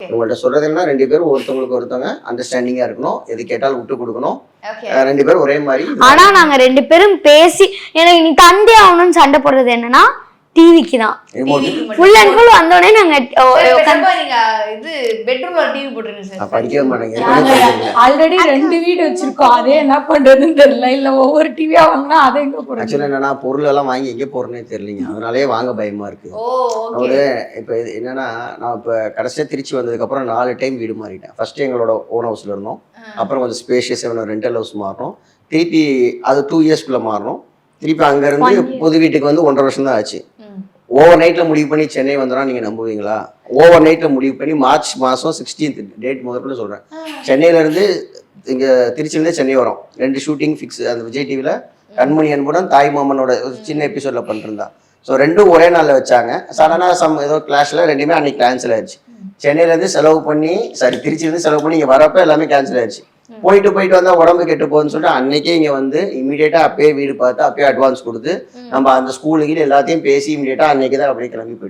உங்கள்ட்ட சொல்றது என்ன, 2 பேரும் ஒருத்தவங்களுக்கு ஒருத்தவங்க அண்டர்ஸ்டாண்டிங்கா இருக்கணும், எது கேட்டாலும் விட்டு கொடுக்கணும், 2 பேரும் ஒரே மாதிரி. ஆனா நாங்க 2 பேரும் பேசி எனக்கு நீ தந்தே ஆகணும்னு சண்டை போடுறது என்னன்னா டிவிக்கு தான். ஃபுல் அண்ட் ஃபுல் வந்தோடனே நாங்க இது பெட்ரூம்ல டிவி போட்டுருங்க சார். படிக்கவே மாட்டேங்க. ஆல்ரெடி 2 வீடு வச்சிருக்கோம், அதே என்ன பண்றதுன்னு தெரியல. இல்ல ஒவ்வொரு டிவியா வாங்கினா அதை எங்க போடுறது. ஆக்சுவலா என்னன்னா பொருள் எல்லாம் வாங்கி எங்கே போறேன்னே தெரியலீங்க, அதனாலேயே வாங்க பயமா இருக்கு. ஒரு இப்போ என்னன்னா நான் இப்போ கடைசியா திருச்சி வந்ததுக்கு அப்புறம் 4 டைம் வீடு மாறிட்டேன். ஃபர்ஸ்ட் எங்களோட ஓன் ஹவுஸ்ல இருந்தோம், அப்புறம் கொஞ்சம் ஸ்பேஷியஸாக ரெண்டல் ஹவுஸ் மாறணும், திருப்பி அது 2 இயர்ஸ்க்குள்ள மாறணும், திருப்பி அங்கேருந்து புது வீட்டுக்கு வந்து 1.5 வருஷம் தான் ஆச்சு. ஓவர் நைட்டில் முடிவு பண்ணி சென்னை வந்துடும், நீங்கள் நம்புவீங்களா? ஓவர் நைட்டில் முடிவு பண்ணி மார்ச் மாதம் 16th டேட் முதல்ல சொல்கிறேன், சென்னையிலேருந்து இங்கே திருச்சியிலேருந்து சென்னை வரும். 2 ஷூட்டிங் ஃபிக்ஸ். அந்த விஜய் டிவியில் கண்மணி அன்புடன் தாய் மாமனோட ஒரு சின்ன எபிசோடில் பண்ணிருந்தா. ஸோ 2ம் ஒரே நாளில் வச்சாங்க. சடனாக ஏதோ கிளாஷில் 2மே அன்னைக்கு கேன்சல் ஆயிடுச்சு. சென்னையிலேருந்து செலவு பண்ணி திருச்சியிலேருந்து செலவு பண்ணி இங்கே வரப்போ எல்லாமே கேன்சல் ஆயிடுச்சு. போயிட்டு வந்தால் உடம்பு கெட்டு போகுதுன்னு சொல்லிட்டு அன்னைக்கே இங்கே வந்து இமீடியட்டாக அப்பயே வீடு பார்த்து அப்பயே அட்வான்ஸ் கொடுத்து நம்ம அந்த ஸ்கூலுக்கு எல்லாத்தையும் பேசி இமீடியட்டாக அன்னைக்கு தான் அப்படியே கிளம்பி போயிட்டோம்.